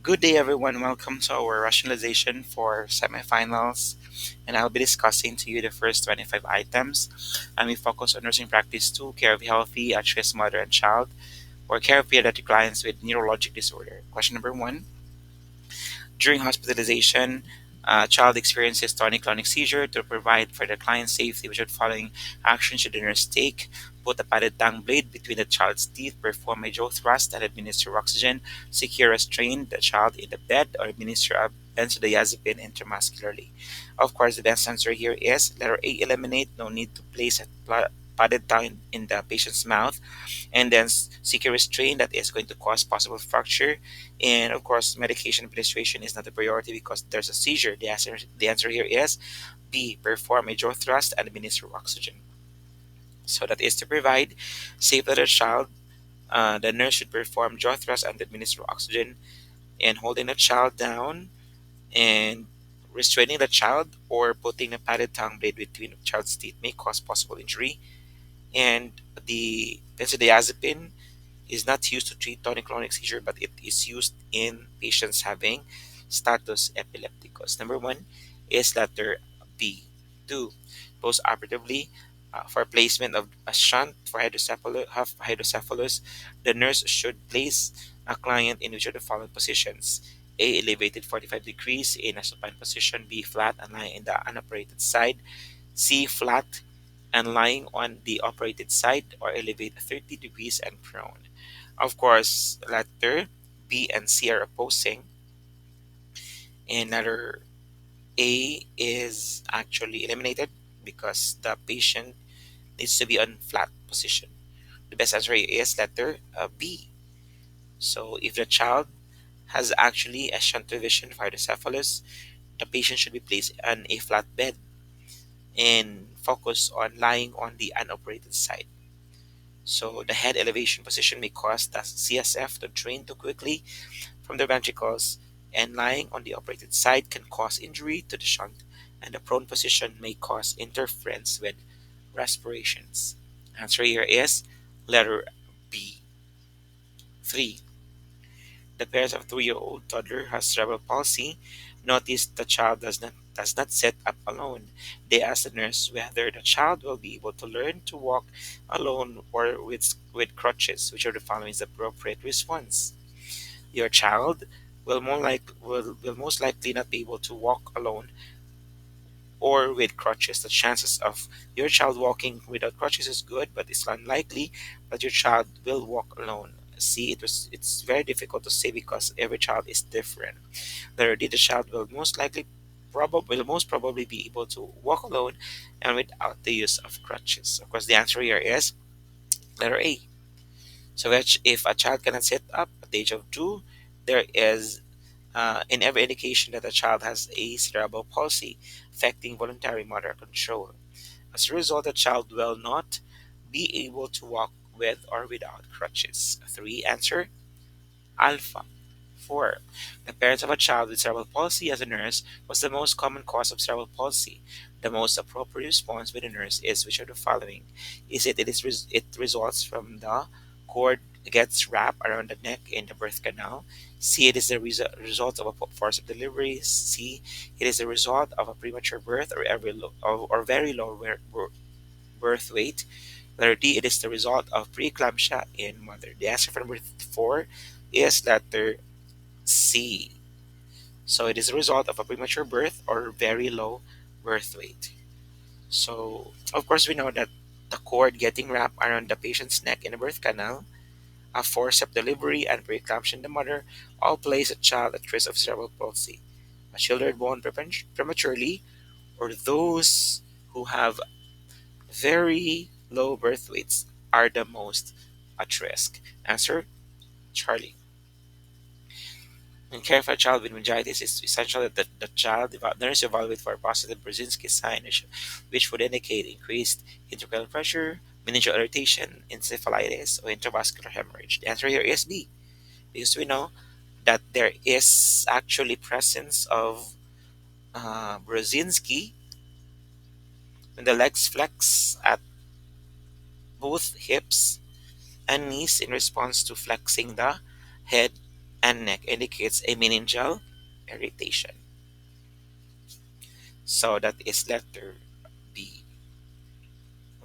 Good day, everyone. Welcome to our rationalization for semifinals. And I'll be discussing to you the first 25 items. And we focus on nursing practice 2, care of healthy, at-risk mother and child, or care of pediatric clients with neurologic disorder. Question number 1. During hospitalization, a child experiences tonic-clonic seizure. To provide for the client's safety, which following action should the nurse take? Put a padded tongue blade between the child's teeth, perform a jaw thrust and administer oxygen, secure restrain the child in the bed, or administer a benzodiazepine intramuscularly. Of course, the best answer here is letter A, eliminate. No need to place a padded tongue in the patient's mouth, and then secure restraint that is going to cause possible fracture. And of course, medication administration is not a priority because there's a seizure. The answer here is B, perform a jaw thrust and administer oxygen. So that is to provide safe for the child. The nurse should perform jaw thrust and administer oxygen, and holding the child down and restraining the child or putting a padded tongue blade between the child's teeth may cause possible injury. And the benzodiazepine is not used to treat tonic-clonic seizure, but it is used in patients having status epilepticus. Number 1 is letter B. 2. Postoperatively, for placement of a shunt for hydrocephalus, the nurse should place a client in which of the following positions: A, elevated 45 degrees in a supine position; B, flat and lying in the unoperated side; C, flat and lying on the operated side, or elevate 30 degrees and prone. Of course, letter B and C are opposing, and letter A is actually eliminated because the patient needs to be on flat position. The best answer is letter B. So if the child has actually a shunt revision for hydrocephalus, the patient should be placed on a flat bed and focus on lying on the unoperated side. So the head elevation position may cause the CSF to drain too quickly from the ventricles, and lying on the operated side can cause injury to the shunt, and the prone position may cause interference with respirations. Answer here is letter B. 3. The parents of a 2-year-old toddler has cerebral palsy. Notice the child does not sit up alone. They ask the nurse whether the child will be able to learn to walk alone or with crutches. Which of the following is the appropriate response? Your child will most likely not be able to walk alone or with crutches. The chances of your child walking without crutches is good, but it's unlikely that your child will walk alone. See, it's very difficult to say because every child is different. Letter D, the child will most probably be able to walk alone and without the use of crutches. Of course, the answer here is letter A. So if a child cannot sit up at the age of 2, there is in every indication that the child has a cerebral palsy affecting voluntary motor control. As a result, the child will not be able to walk with or without crutches. 3, answer alpha. 4. The parents of a child with cerebral palsy as a nurse was the most common cause of cerebral palsy. The most appropriate response by the nurse is which of the following? Is it results from the cord gets wrapped around the neck in the birth canal? C, it is the result of a forced delivery. C, it is the result of a premature birth or very low birth weight. Letter D, it is the result of preeclampsia in mother. The answer for number 4 is letter C. So it is a result of a premature birth or very low birth weight. So of course we know that the cord getting wrapped around the patient's neck in the birth canal, a forceps delivery, and preeclampsia in the mother all place a child at risk of cerebral palsy. Children born prematurely or those who have very low birth weights are the most at risk. Answer Charlie. In care for a child with meningitis, it's essential that the nurse evaluate for a positive Brzezinski sign, which would indicate increased intracranial pressure, meningeal irritation, encephalitis, or intravascular hemorrhage. The answer here is B, because we know that there is actually presence of Brzezinski when the legs flex at both hips and knees in response to flexing the head and neck indicates a meningeal irritation. So that is letter B.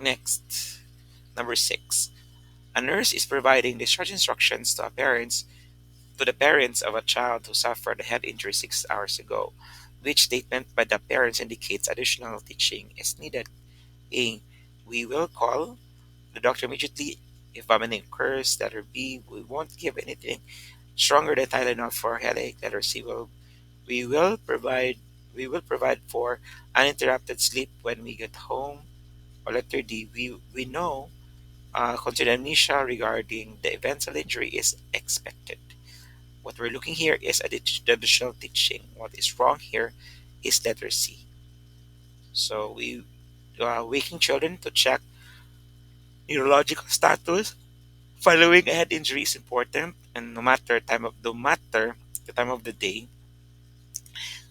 Next, number 6. A nurse is providing discharge instructions to the parents of a child who suffered a head injury 6 hours ago. Which statement by the parents indicates additional teaching is needed? A. We will call the doctor immediately if vomiting occurs. Letter B. We won't give anything stronger than Tylenol for headache. Letter C. We will provide we will provide for uninterrupted sleep when we get home. Or letter D. We know consider amnesia regarding the eventual injury is expected. What we're looking here is additional teaching. What is wrong here is letter C. So we waking children to check neurological status following a head injury is important, and no matter the time of the day,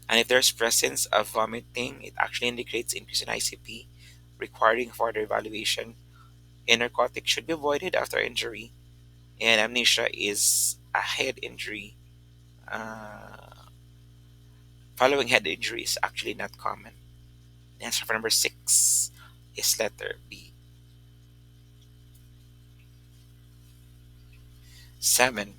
and if there's presence of vomiting, it actually indicates increase in ICP, requiring further evaluation. A narcotic should be avoided after injury, and amnesia is a head injury. Following head injury is actually not common. The answer for number 6 is letter B. 7.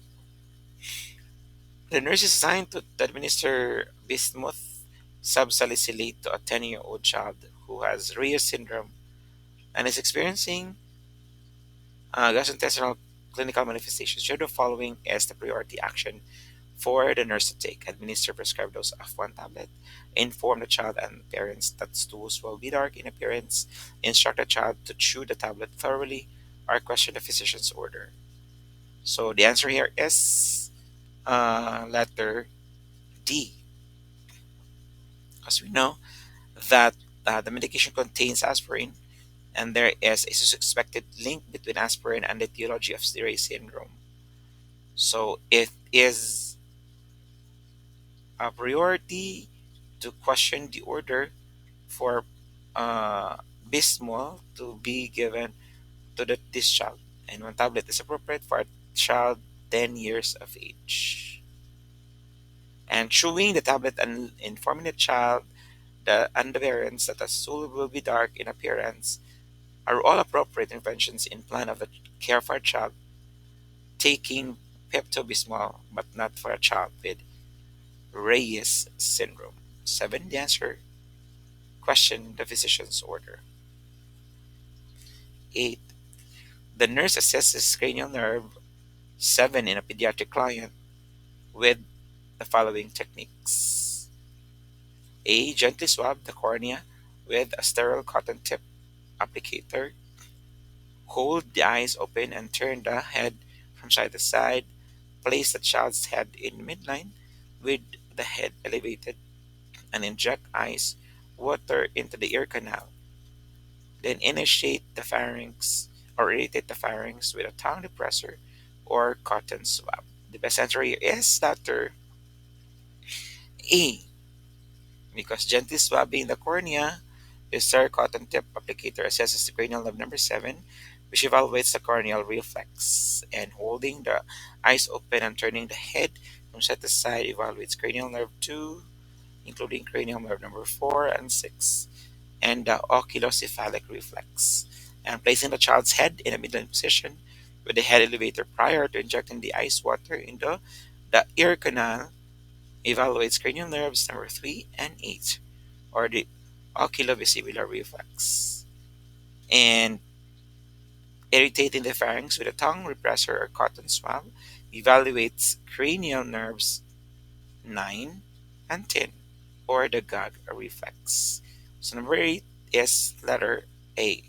The nurse is assigned to administer bismuth subsalicylate to a 10-year-old child who has Reyes syndrome and is experiencing gastrointestinal clinical manifestations. Should the following as the priority action for the nurse to take: administer prescribed dose of 1 tablet, inform the child and parents that stools will be dark in appearance, instruct the child to chew the tablet thoroughly, or question the physician's order. So the answer here is letter D, because we know that the medication contains aspirin, and there is a suspected link between aspirin and the etiology of Stray syndrome. So it is a priority to question the order for uh, Bismol to be given to this child, and 1 tablet is appropriate for a child 10 years of age. And chewing the tablet and informing the child and the parents that the stool will be dark in appearance are all appropriate interventions in plan of the care for a child taking Pepto-Bismol, but not for a child with Reyes syndrome. 7. The answer. Question the physician's order. 8. The nurse assesses cranial nerve 7 in a pediatric client with the following techniques. A. Gently swab the cornea with a sterile cotton tip applicator. Hold the eyes open and turn the head from side to side. Place the child's head in midline with the head elevated and inject ice water into the ear canal. Then initiate the pharynx or irritate the pharynx with a tongue depressor or cotton swab. The best answer here is letter A, because gently swabbing the cornea with sterile cotton tip applicator assesses the cranial nerve number 7, which evaluates the corneal reflex, and holding the eyes open and turning the head from side to side evaluates cranial nerve 2, including cranial nerve number 4 and 6, and the oculocephalic reflex. And placing the child's head in a midline position with the head elevator prior to injecting the ice water into the ear canal evaluates cranial nerves number 3 and 8, or the oculovestibular reflex. And irritating the pharynx with a tongue repressor or cotton swab evaluates cranial nerves 9 and 10, or the gag reflex. So number 8 is letter A.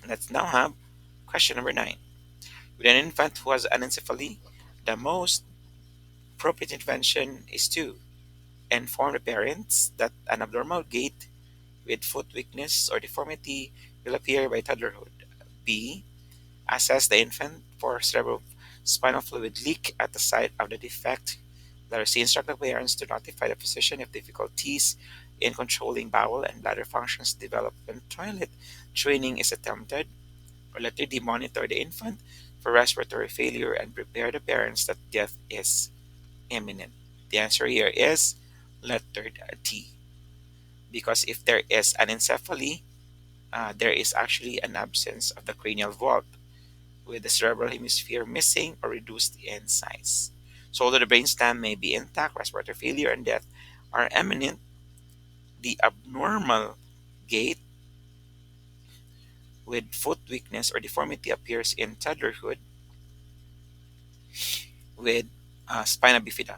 Let's now have question number 9. With an infant who has anencephaly, the most appropriate intervention is to inform the parents that an abnormal gait with foot weakness or deformity will appear by toddlerhood. B. Assess the infant for cerebrospinal fluid leak at the site of the defect. Letter C. Instruct the parents to notify the physician if difficulties in controlling bowel and bladder functions develop when toilet training is attempted. Or letter D. Monitor the infant for respiratory failure and prepare the parents that death is imminent? The answer here is letter D. Because if there is anencephaly, there is actually an absence of the cranial vault, with the cerebral hemisphere missing or reduced in size. So, although the brainstem may be intact, respiratory failure and death are imminent. The abnormal gait with foot weakness or deformity appears in toddlerhood with spina bifida.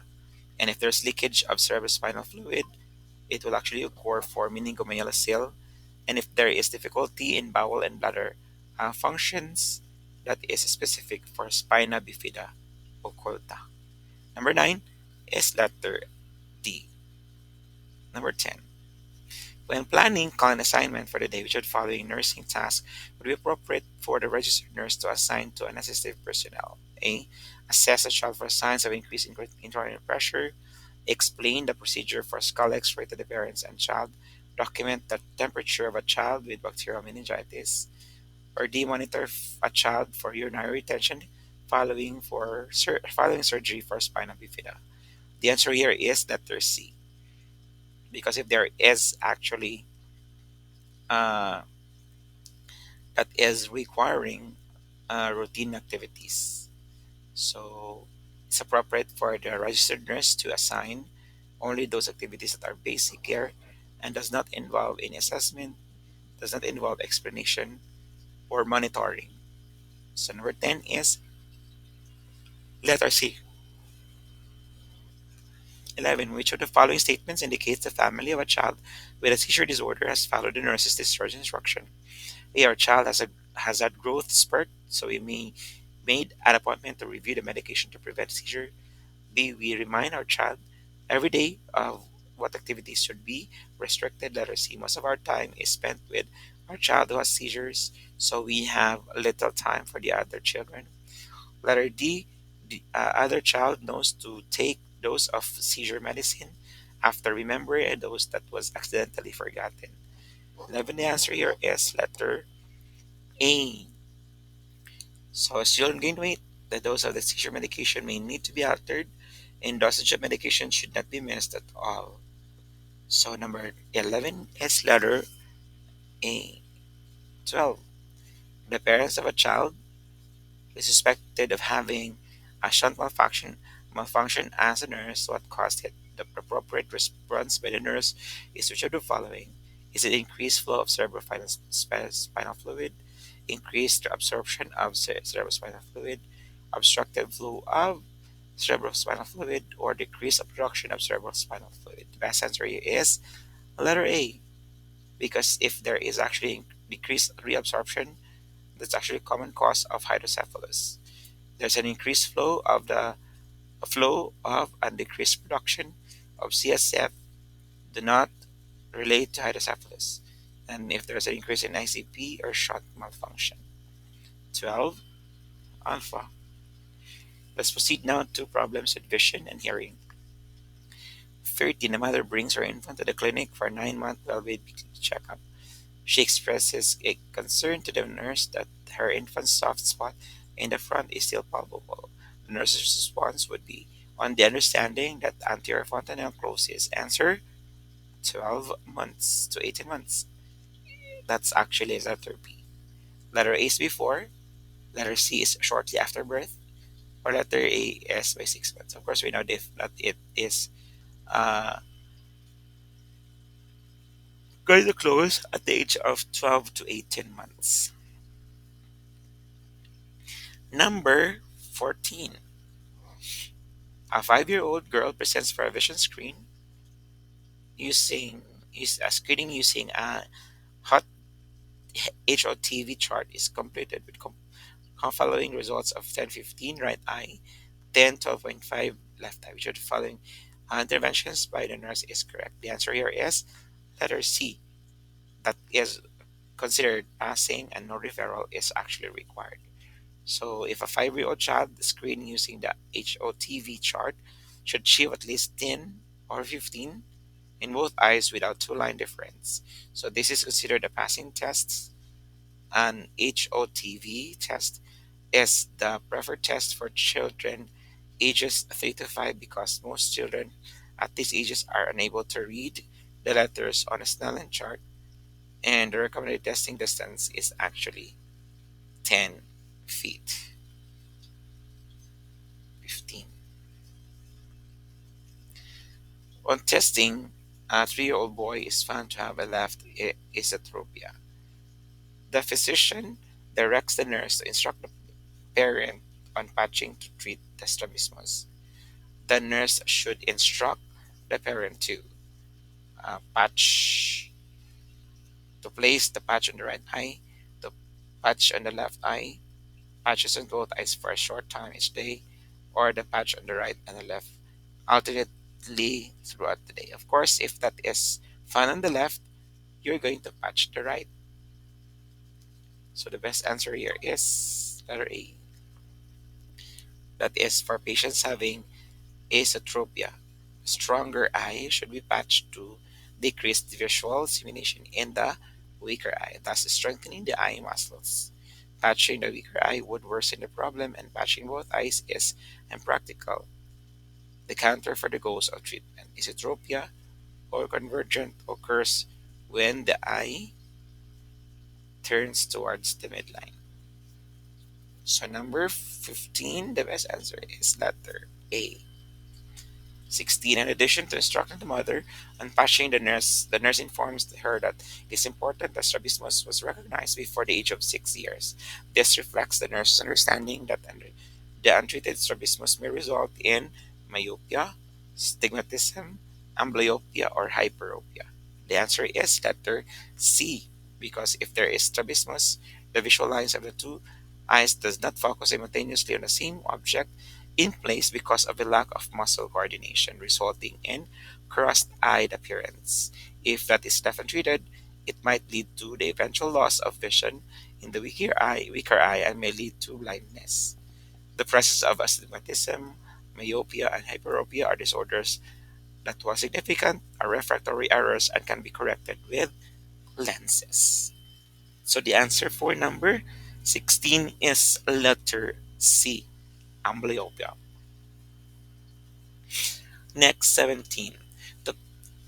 And if there's leakage of cerebrospinal fluid, it will actually occur for meningomyelocele. And if there is difficulty in bowel and bladder functions, that is specific for spina bifida occulta. Number 9 is letter D. Number 10. When planning client assignment for the day, which of the following nursing tasks would be appropriate for the registered nurse to assign to an assistive personnel? A. Assess a child for signs of increased intracranial pressure. Explain the procedure for skull X-ray to the parents and child. Document the temperature of a child with bacterial meningitis. Or D. Monitor a child for urinary retention following surgery for spina bifida. The answer here is letter C, because if there is actually uh, that is requiring routine activities. So it's appropriate for the registered nurse to assign only those activities that are basic care and does not involve any assessment, does not involve explanation or monitoring. So number 10 is letter C. 11. Which of the following statements indicates the family of a child with a seizure disorder has followed the nurse's discharge instruction? A. Our child has had growth spurt, so we may made an appointment to review the medication to prevent seizure. B. We remind our child every day of what activities should be restricted. Letter C. Most of our time is spent with our child who has seizures, so we have little time for the other children. Letter D. The other child knows to take dose of seizure medicine after remembering a dose that was accidentally forgotten. 11. The answer here is letter A. So as children gain weight, the dose of the seizure medication may need to be altered, and dosage of medication should not be missed at all. So number 11 is letter A. 12. The parents of a child is suspected of having a shunt malfunction as a nurse. What caused it? The appropriate response by the nurse is which of the following? Is it increased flow of cerebrospinal fluid, increased absorption of cerebrospinal fluid, obstructive flow of cerebrospinal fluid, or decreased production of cerebrospinal fluid? The best answer here is letter A, because if there is actually decreased reabsorption, that's actually a common cause of hydrocephalus. There's an increased flow of and decreased production of CSF do not relate to hydrocephalus, and if there's an increase in ICP or shunt malfunction. 12. Alpha. Let's proceed now to problems with vision and hearing. 13. The mother brings her infant to the clinic for a 9-month well-being checkup. She expresses a concern to the nurse that her infant's soft spot in the front is still palpable. The nurse's response would be on the understanding that anterior fontanelle closes. Answer 12 months to 18 months. That's actually letter B. Letter A is before, letter C is shortly after birth, or letter A is by 6 months. Of course, we know that it is uh, going to close at the age of 12 to 18 months. Number 14. A 5-year-old girl presents for a vision screen using is a screening using a hot HOTV chart is completed with following results of 10:15 right eye, 10:12.5 left eye. Which of the following interventions by the nurse is correct? The answer here is letter C. That is considered passing and no referral is actually required. So if a 5-year-old child is screened using the HOTV chart, should achieve at least 10 or 15 in both eyes without two-line difference. So this is considered a passing test. An HOTV test is the preferred test for children ages 3 to 5 because most children at these ages are unable to read the letters on a Snellen chart, and the recommended testing distance is actually 10 feet. 15. On testing, a 3-year-old boy is found to have a left esotropia. The physician directs the nurse to instruct the parent on patching to treat the strabismus. The nurse should instruct the parent to patch to place the patch on the right eye, the patch on the left eye, patches on both eyes for a short time each day, or the patch on the right and the left alternately throughout the day. Of course, if that is found on the left, you're going to patch the right. So the best answer here is letter A. That is for patients having esotropia. Stronger eye should be patched to decrease the visual stimulation in the weaker eye, thus strengthening the eye muscles. Patching the weaker eye would worsen the problem, and patching both eyes is impractical. The counter for the goals of treatment esotropia or convergent occurs when the eye turns towards the midline. So number 15, the best answer is letter A. 16. In addition to instructing the mother on patching the nurse informs her that it is important that strabismus was recognized before the age of 6 years. This reflects the nurse's understanding that the untreated strabismus may result in myopia, stigmatism, amblyopia, or hyperopia. The answer is letter C, because if there is strabismus, the visual lines of the two eyes does not focus simultaneously on the same object in place because of a lack of muscle coordination, resulting in crossed-eyed appearance. If that is left untreated, it might lead to the eventual loss of vision in the weaker eye and may lead to blindness. The presence of astigmatism, myopia, and hyperopia are disorders that, while significant, are refractory errors and can be corrected with lenses. So the answer for number 16 is letter C, amblyopia. Next, 17. To,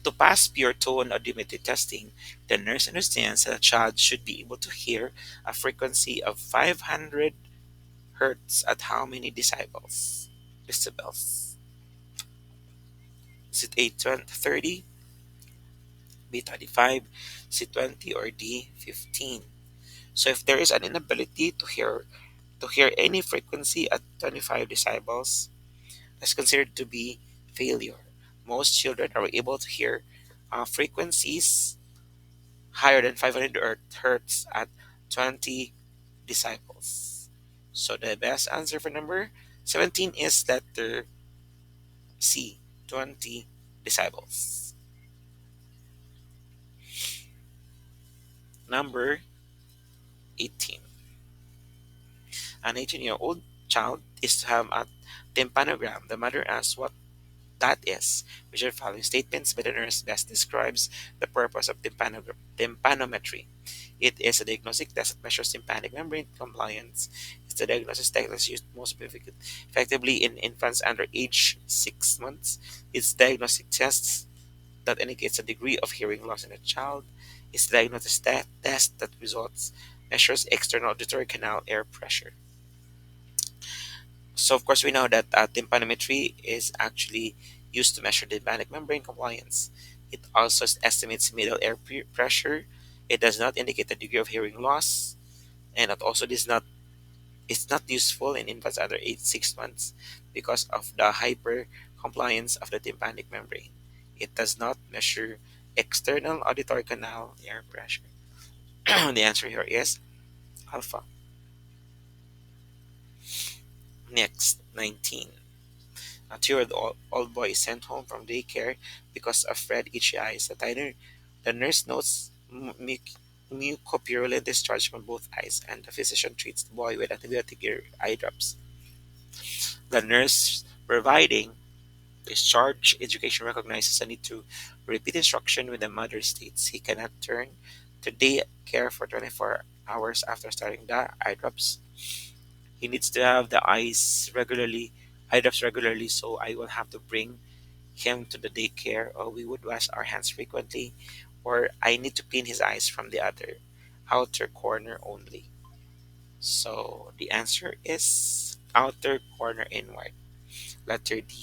to pass pure tone audiometry testing, the nurse understands that a child should be able to hear a frequency of 500 hertz at how many decibels? Decibels. Is it A 30, B 25, C 20, or D 15? So if there is an inability to hear any frequency at 25 decibels, that's considered to be failure. Most children are able to hear frequencies higher than 500 hertz at 20 decibels. So the best answer for number 17 is letter C, 20 decibels. Number 18. An 18-year-old child is to have a tympanogram. The mother asks what that is, which are following statements by the nurse best describes the purpose of tympanometry. It is a diagnostic test that measures tympanic membrane compliance. It's the diagnosis test that's used most effectively in infants under age 6 months. It's diagnostic tests that indicates a degree of hearing loss in a child. It's the diagnosis test that results measures external auditory canal air pressure. So of course we know that tympanometry is actually used to measure the tympanic membrane compliance. It also estimates middle air pressure. It does not indicate the degree of hearing loss, and it also does not. It's not useful in infants under age 6 months because of the hyper compliance of the tympanic membrane. It does not measure external auditory canal air pressure. The answer here is alpha. Next, 19. A 2-year-old boy is sent home from daycare because of red itchy eyes. The nurse notes mucopurulent discharge from both eyes, and the physician treats the boy with antibiotic eye drops. The nurse providing discharge education recognizes a need to repeat instruction when the mother states he cannot turn to daycare for 24 hours after starting the eye drops. He needs to have the eyes regularly, eye drops regularly, so I will have to bring him to the daycare, or we would wash our hands frequently, or I need to clean his eyes from the other outer corner only. So the answer is outer corner inward, letter D.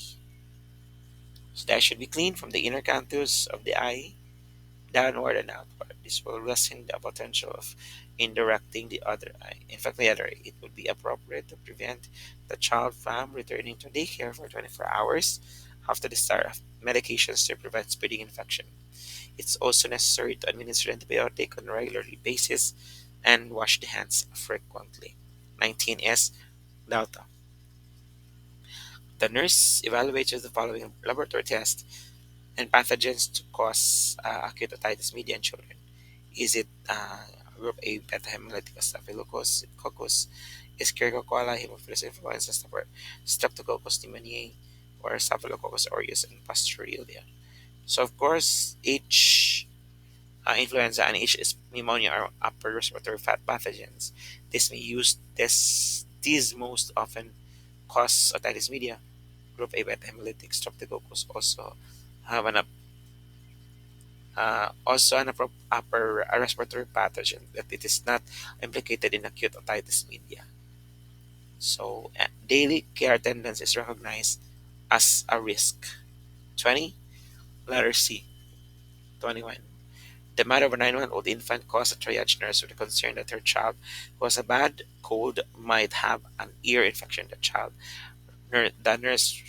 So that should be clean from the inner canthus of the eye downward and outward. This will lessen the potential of indirecting the other eye. In fact, the other eye, it would be appropriate to prevent the child from returning to daycare for 24 hours after the start of medications to prevent spreading infection. It's also necessary to administer antibiotic on a regular basis and wash the hands frequently. 19 is Delta. The nurse evaluates the following laboratory tests and pathogens to cause acute otitis media in children. Is it group A beta hemolytic staphylococcus, coccus, Escherichia coli, Haemophilus influenza, Streptococcus pneumoniae, or Staphylococcus aureus and Pasteurella? So of course, H influenza and H is pneumonia are upper respiratory fat pathogens. This may use this these most often cause otitis media. Group A beta hemolytic streptococcus also an upper respiratory pathogen that it is not implicated in acute otitis media. So daily care attendance is recognized as a risk. 20, letter C. 21. The mother of a 9-month-old infant calls a triage nurse with a concern that her child who has a bad cold might have an ear infection. The nurse,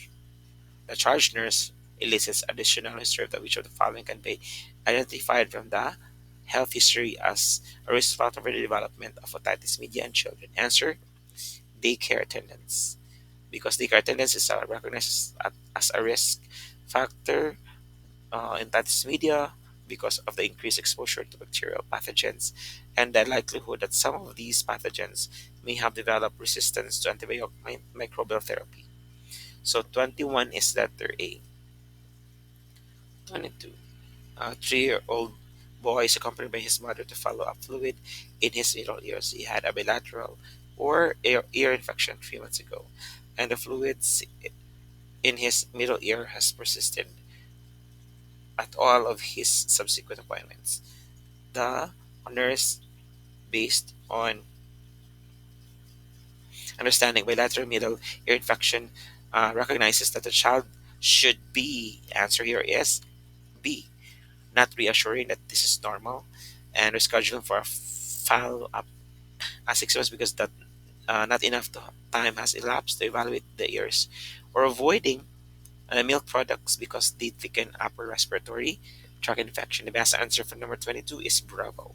the charge nurse elicits additional history of which of the following can be identified from the health history as a risk factor for the development of otitis media in children. Answer: daycare attendance. Because daycare attendance is recognized as a risk factor in otitis media because of the increased exposure to bacterial pathogens and the likelihood that some of these pathogens may have developed resistance to antibiotic microbial therapy. So 21 is letter A. 22. A 3-year-old boy is accompanied by his mother to follow up fluid in his middle ears. He had a bilateral or ear infection 3 months ago, and the fluids in his middle ear has persisted at all of his subsequent appointments. The nurse, based on understanding bilateral middle ear infection, recognizes that the child should be, answer here is B, not reassuring that this is normal, and rescheduling for a follow up at 6 months because that not enough time has elapsed to evaluate the ears, or avoiding milk products because they thicken upper respiratory tract infection. The best answer for number 22 is Bravo.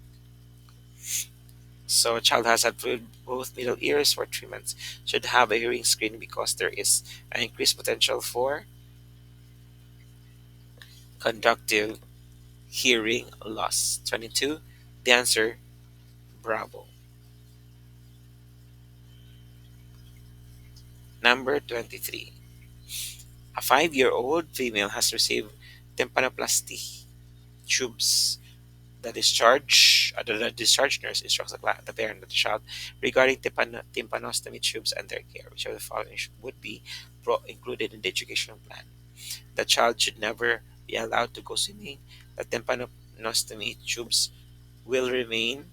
So a child has had both middle ears for 3 months should have a hearing screening because there is an increased potential for conductive hearing loss. 22, the answer Bravo. Number 23. A 5-year-old female has received tympanoplasty tubes. The discharge nurse instructs the parent of the child regarding tympanostomy tubes and their care, which of the following would be included in the educational plan. The child should never be allowed to go swimming. The tympanostomy tubes will remain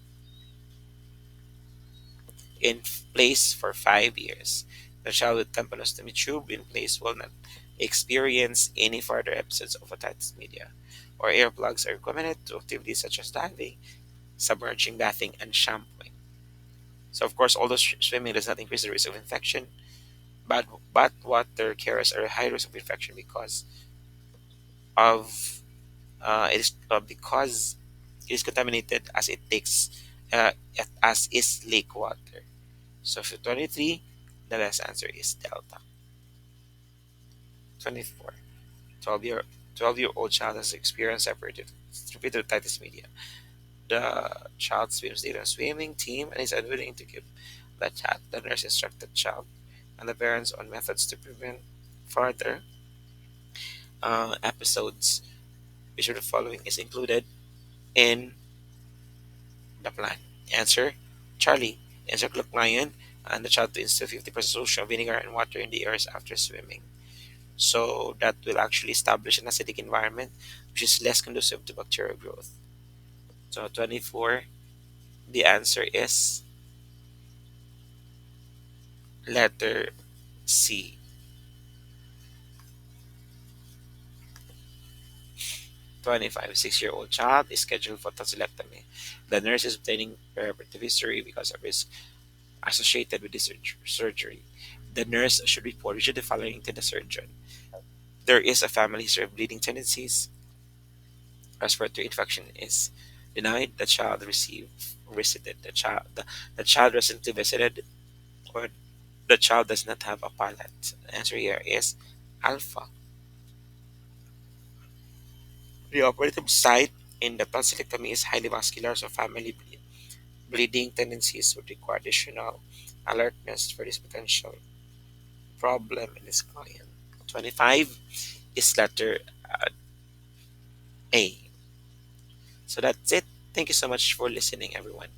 in place for 5 years. The child with tympanostomy tube in place will not experience any further episodes of otitis media, or earplugs are recommended to activities such as diving, submerging, bathing, and shampooing. So, of course, although swimming does not increase the risk of infection, but water carriers are a high risk of infection of because it is contaminated as it takes uh, as is lake water. So for 23, the best answer is Delta. 24. 12-year old child has experienced repeated otitis media. The child swims daily on swimming team and is unwilling to give the chat. The nurse instructed child and the parents on methods to prevent further episodes. Which of the following is included in the plan? Answer: Charlie, Encyclopedic Lion, and the child to instill 50% solution of vinegar and water in the ears after swimming. So that will actually establish an acidic environment, which is less conducive to bacterial growth. So 24, the answer is letter C. 25, 6-year-old child is scheduled for tonsillectomy. The nurse is obtaining preoperative history because of risk associated with this surgery. The nurse should report which of the following to the surgeon. There is a family history of bleeding tendencies. Respiratory infection is denied. The child visited. The child recently visited, or the child does not have a palate. The answer here is alpha. The operative site in the tonsillectomy is highly vascular, so family bleeding tendencies would require additional alertness for this potential problem in this client. 25 is letter A. So that's it. Thank you so much for listening, everyone.